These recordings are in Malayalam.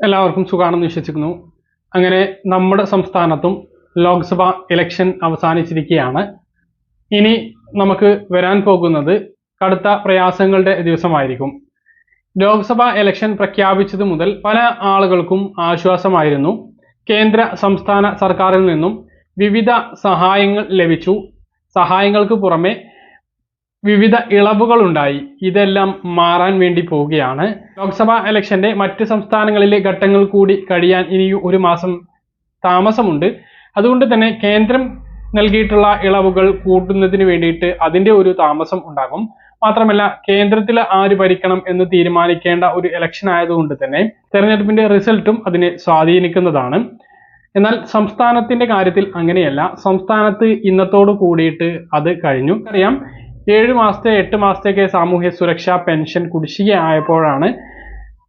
എല്ലാവർക്കും സുഖാണെന്ന് വിശ്വസിക്കുന്നു. അങ്ങനെ നമ്മുടെ സംസ്ഥാനത്തും ലോക്സഭാ ഇലക്ഷൻ അവസാനിച്ചിരിക്കുകയാണ്. ഇനി നമുക്ക് വരാൻ പോകുന്നത് കടുത്ത പ്രയാസങ്ങളുടെ ദിവസമായിരിക്കും. ലോക്സഭാ ഇലക്ഷൻ പ്രഖ്യാപിച്ചത് മുതൽ പല ആളുകൾക്കും ആശ്വാസമായിരുന്നു. കേന്ദ്ര സംസ്ഥാന സർക്കാരിൽ നിന്നും വിവിധ സഹായങ്ങൾ ലഭിച്ചു. സഹായങ്ങൾക്ക് പുറമെ വിവിധ ഇളവുകൾ ഉണ്ടായി. ഇതെല്ലാം മാറാൻ വേണ്ടി പോവുകയാണ്. ലോക്സഭാ ഇലക്ഷന്റെ മറ്റ് സംസ്ഥാനങ്ങളിലെ ഘട്ടങ്ങൾ കൂടി കഴിയാൻ ഇനി ഒരു മാസം താമസമുണ്ട്. അതുകൊണ്ട് തന്നെ കേന്ദ്രം നൽകിയിട്ടുള്ള ഇളവുകൾ കൂട്ടുന്നതിന് വേണ്ടിയിട്ട് അതിന്റെ ഒരു താമസം ഉണ്ടാകും. മാത്രമല്ല, കേന്ദ്രത്തിൽ ആര് ഭരിക്കണം എന്ന് തീരുമാനിക്കേണ്ട ഒരു ഇലക്ഷൻ ആയതുകൊണ്ട് തന്നെ തെരഞ്ഞെടുപ്പിന്റെ റിസൾട്ടും അതിനെ സ്വാധീനിക്കുന്നതാണ്. എന്നാൽ സംസ്ഥാനത്തിന്റെ കാര്യത്തിൽ അങ്ങനെയല്ല. സംസ്ഥാനത്ത് ഇന്നത്തോട് കൂടിയിട്ട് അത് കഴിഞ്ഞു. അറിയാം, 7 മാസത്തെ 8 മാസത്തേക്ക് സാമൂഹ്യ സുരക്ഷാ പെൻഷൻ കുടിശ്ശിക ആയപ്പോഴാണ്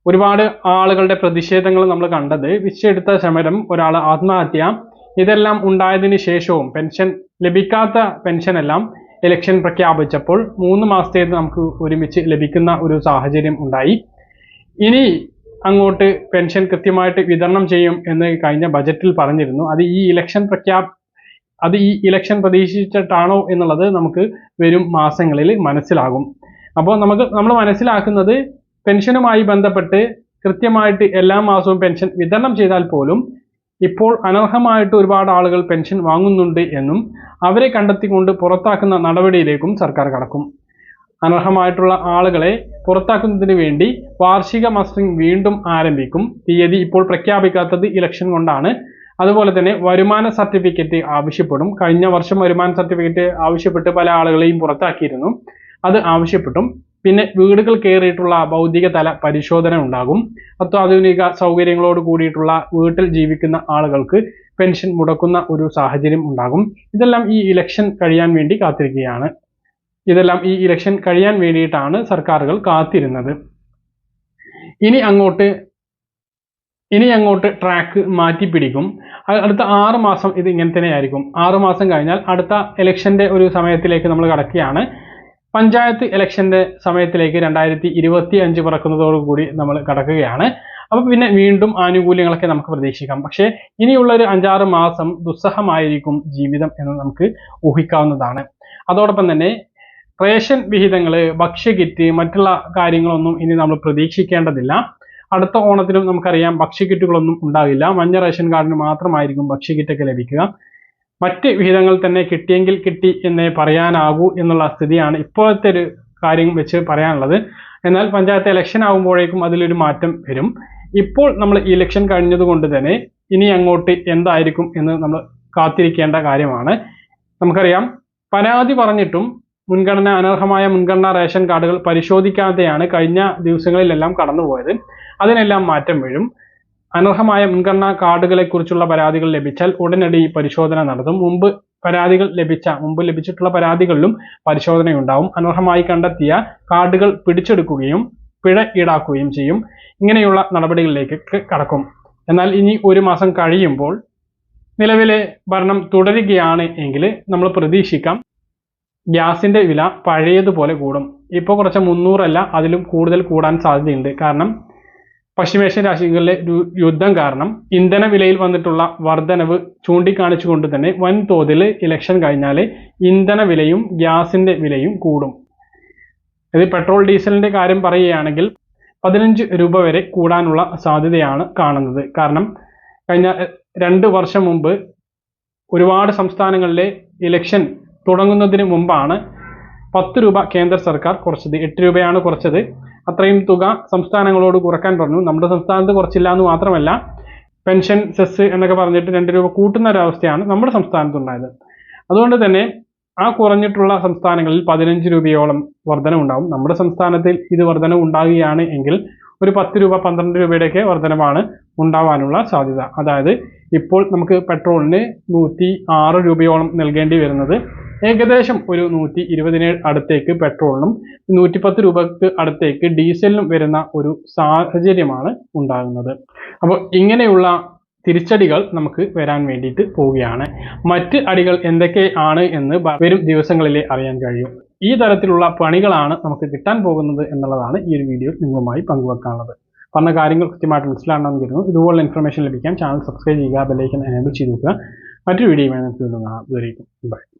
ഒരുപാട് ആളുകളുടെ പ്രതിഷേധങ്ങൾ നമ്മൾ കണ്ടത്. വിശ്വെടുത്ത സമരം, ഒരാൾ ആത്മഹത്യ, ഇതെല്ലാം ഉണ്ടായതിനു ശേഷവും പെൻഷൻ ലഭിക്കാത്ത പെൻഷനെല്ലാം ഇലക്ഷൻ പ്രഖ്യാപിച്ചപ്പോൾ 3 മാസത്തേക്ക് നമുക്ക് ഒരുമിച്ച് ലഭിക്കുന്ന ഒരു സാഹചര്യം ഉണ്ടായി. ഇനി അങ്ങോട്ട് പെൻഷൻ കൃത്യമായിട്ട് വിതരണം ചെയ്യും എന്ന് കഴിഞ്ഞ ബജറ്റിൽ പറഞ്ഞിരുന്നു. അത് ഈ ഇലക്ഷൻ പ്രതീക്ഷിച്ചിട്ടാണോ എന്നുള്ളത് നമുക്ക് വരും മാസങ്ങളിൽ മനസ്സിലാകും. അപ്പോൾ നമ്മൾ മനസ്സിലാക്കുന്നത്, പെൻഷനുമായി ബന്ധപ്പെട്ട് കൃത്യമായിട്ട് എല്ലാ മാസവും പെൻഷൻ വിതരണം ചെയ്താൽ പോലും ഇപ്പോൾ അനർഹമായിട്ട് ഒരുപാട് ആളുകൾ പെൻഷൻ വാങ്ങുന്നുണ്ട് എന്നും അവരെ കണ്ടെത്തിക്കൊണ്ട് പുറത്താക്കുന്ന നടപടിയിലേക്കും സർക്കാർ കടക്കും. അനർഹമായിട്ടുള്ള ആളുകളെ പുറത്താക്കുന്നതിന് വേണ്ടി വാർഷിക മസ്റ്ററിംഗ് വീണ്ടും ആരംഭിക്കും. തീയതി ഇപ്പോൾ പ്രഖ്യാപിക്കാത്തത് ഇലക്ഷൻ കൊണ്ടാണ്. അതുപോലെ തന്നെ വരുമാന സർട്ടിഫിക്കറ്റ് ആവശ്യപ്പെടും. കഴിഞ്ഞ വർഷം വരുമാന സർട്ടിഫിക്കറ്റ് ആവശ്യപ്പെട്ട് പല ആളുകളെയും പുറത്താക്കിയിരുന്നു. അത് ആവശ്യപ്പെട്ടും. പിന്നെ വീടുകൾ കയറിയിട്ടുള്ള ഭൗതിക തല പരിശോധന ഉണ്ടാകും. അത്യാധുനിക സൗകര്യങ്ങളോട് കൂടിയിട്ടുള്ള വീട്ടിൽ ജീവിക്കുന്ന ആളുകൾക്ക് പെൻഷൻ മുടക്കുന്ന ഒരു സാഹചര്യം ഉണ്ടാകും. ഇതെല്ലാം ഈ ഇലക്ഷൻ കഴിയാൻ വേണ്ടി കാത്തിരിക്കുകയാണ്. ഇതെല്ലാം ഈ ഇലക്ഷൻ കഴിയാൻ വേണ്ടിയിട്ടാണ് സർക്കാരുകൾ കാത്തിരുന്നത്. ഇനി അങ്ങോട്ട് ട്രാക്ക് മാറ്റിപ്പിടിക്കും. അടുത്ത 6 മാസം ഇത് ഇങ്ങനെ തന്നെ ആയിരിക്കും. 6 മാസം കഴിഞ്ഞാൽ അടുത്ത ഇലക്ഷന്റെ ഒരു സമയത്തിലേക്ക് നമ്മൾ കടക്കുകയാണ്. പഞ്ചായത്ത് ഇലക്ഷന്റെ സമയത്തിലേക്ക് 2025 പിറക്കുന്നതോടുകൂടി നമ്മൾ കടക്കുകയാണ്. അപ്പൊ പിന്നെ വീണ്ടും ആനുകൂല്യങ്ങളൊക്കെ നമുക്ക് പ്രതീക്ഷിക്കാം. പക്ഷേ ഇനിയുള്ള ഒരു 5-6 മാസം ദുസ്സഹമായിരിക്കും ജീവിതം എന്ന് നമുക്ക് ഊഹിക്കാവുന്നതാണ്. അതോടൊപ്പം തന്നെ റേഷൻ വിഹിതങ്ങൾ, ഭക്ഷ്യകിറ്റ്, മറ്റുള്ള കാര്യങ്ങളൊന്നും ഇനി നമ്മൾ പ്രതീക്ഷിക്കേണ്ടതില്ല. അടുത്ത ഓണത്തിനും നമുക്കറിയാം ഭക്ഷ്യക്കിറ്റുകളൊന്നും ഉണ്ടാകില്ല. മഞ്ഞ റേഷൻ കാർഡിന് മാത്രമായിരിക്കും ഭക്ഷ്യക്കിറ്റൊക്കെ ലഭിക്കുക. മറ്റ് വിഹിതങ്ങൾ തന്നെ കിട്ടിയെങ്കിൽ കിട്ടി എന്നേ പറയാനാകൂ എന്നുള്ള സ്ഥിതിയാണ് ഇപ്പോഴത്തെ ഒരു കാര്യം വെച്ച് പറയാനുള്ളത്. എന്നാൽ പഞ്ചായത്ത് ഇലക്ഷൻ ആകുമ്പോഴേക്കും അതിലൊരു മാറ്റം വരും. ഇപ്പോൾ നമ്മൾ ഇലക്ഷൻ കഴിഞ്ഞതുകൊണ്ട് തന്നെ ഇനി അങ്ങോട്ട് എന്തായിരിക്കും എന്ന് നമ്മൾ കാത്തിരിക്കേണ്ട കാര്യമാണ്. നമുക്കറിയാം, പരാതി പറഞ്ഞിട്ടും അനർഹമായ മുൻഗണനാ റേഷൻ കാർഡുകൾ പരിശോധിക്കാതെയാണ് കഴിഞ്ഞ ദിവസങ്ങളിലെല്ലാം കടന്നുപോയത്. അതിനെല്ലാം മാറ്റം വരും. അനർഹമായ മുൻഗണനാ കാർഡുകളെ കുറിച്ചുള്ള പരാതികൾ ലഭിച്ചാൽ ഉടനടി പരിശോധന നടത്തും. മുമ്പ് ലഭിച്ചിട്ടുള്ള പരാതികളിലും പരിശോധനയുണ്ടാവും. അനർഹമായി കണ്ടെത്തിയ കാർഡുകൾ പിടിച്ചെടുക്കുകയും പിഴ ഈടാക്കുകയും ചെയ്യും. ഇങ്ങനെയുള്ള നടപടികളിലേക്ക് കടക്കും. എന്നാൽ ഇനി ഒരു മാസം കഴിയുമ്പോൾ നിലവിലെ ഭരണം തുടരുകയാണ് എങ്കിൽ നമ്മൾ പ്രതീക്ഷിക്കാം ഗ്യാസിന്റെ വില പഴയതുപോലെ കൂടും. ഇപ്പോൾ കുറച്ച് 300 അല്ല, അതിലും കൂടുതൽ കൂടാൻ സാധ്യതയുണ്ട്. കാരണം പശ്ചിമേഷ്യൻ രാജ്യങ്ങളിലെ യുദ്ധം കാരണം ഇന്ധന വിലയിൽ വന്നിട്ടുള്ള വർധനവ് ചൂണ്ടിക്കാണിച്ചുകൊണ്ട് തന്നെ വൻതോതിൽ ഇലക്ഷൻ കഴിഞ്ഞാൽ ഇന്ധന വിലയും ഗ്യാസിന്റെ വിലയും കൂടും. ഇത് പെട്രോൾ ഡീസലിന്റെ കാര്യം പറയുകയാണെങ്കിൽ 15 രൂപ വരെ കൂടാനുള്ള സാധ്യതയാണ് കാണുന്നത്. കാരണം കഴിഞ്ഞ 2 വർഷം മുമ്പ് ഒരുപാട് സംസ്ഥാനങ്ങളിലെ ഇലക്ഷൻ തുടങ്ങുന്നതിന് മുമ്പാണ് 10 രൂപ കേന്ദ്ര സർക്കാർ കുറച്ചത്. 8 രൂപയാണ് കുറച്ചത്. അത്രയും തുക സംസ്ഥാനങ്ങളോട് കുറക്കാൻ പറഞ്ഞു. നമ്മുടെ സംസ്ഥാനത്ത് കുറച്ചില്ല എന്ന് മാത്രമല്ല, പെൻഷൻ സെസ് എന്നൊക്കെ പറഞ്ഞിട്ട് 2 രൂപ കൂട്ടുന്ന ഒരവസ്ഥയാണ് നമ്മുടെ സംസ്ഥാനത്തുണ്ടായത്. അതുകൊണ്ട് തന്നെ ആ കുറഞ്ഞിട്ടുള്ള സംസ്ഥാനങ്ങളിൽ 15 രൂപയോളം വർധന ഉണ്ടാവും. നമ്മുടെ സംസ്ഥാനത്തിൽ ഇത് വർധന ഉണ്ടാകുകയാണ് എങ്കിൽ ഒരു 10 രൂപ 12 രൂപയുടെയൊക്കെ വർധനമാണ് ഉണ്ടാവാനുള്ള സാധ്യത. അതായത് ഇപ്പോൾ നമുക്ക് പെട്രോളിന് 106 രൂപയോളം നൽകേണ്ടി വരുന്നത് ഏകദേശം ഒരു 120 അടുത്തേക്ക് പെട്രോളിനും 110 രൂപക്ക് അടുത്തേക്ക് ഡീസലിനും വരുന്ന ഒരു സാഹചര്യമാണ് ഉണ്ടാകുന്നത്. അപ്പോൾ ഇങ്ങനെയുള്ള തിരിച്ചടികൾ നമുക്ക് വരാൻ വേണ്ടിയിട്ട് പോവുകയാണ്. മറ്റ് അടികൾ എന്തൊക്കെയാണ് എന്ന് വരും ദിവസങ്ങളിലേ അറിയാൻ കഴിയും. ഈ തരത്തിലുള്ള പണികളാണ് നമുക്ക് കിട്ടാൻ പോകുന്നത് എന്നുള്ളതാണ് ഈ ഒരു വീഡിയോ നിങ്ങളുമായി പങ്കുവെക്കാനുള്ളത്. പറഞ്ഞ കാര്യങ്ങൾ കൃത്യമായിട്ട് മനസ്സിലാണെന്ന് കരുതുന്നു. ഇതുപോലുള്ള ഇൻഫർമേഷൻ ലഭിക്കാൻ ചാനൽ സബ്സ്ക്രൈബ് ചെയ്യുക, ബെല്ലൈക്കൻ എനേബിൾ ചെയ്ത് നോക്കുക. മറ്റൊരു വീഡിയോയുമായി നമുക്ക് വീണ്ടും കാണാം. ബൈ.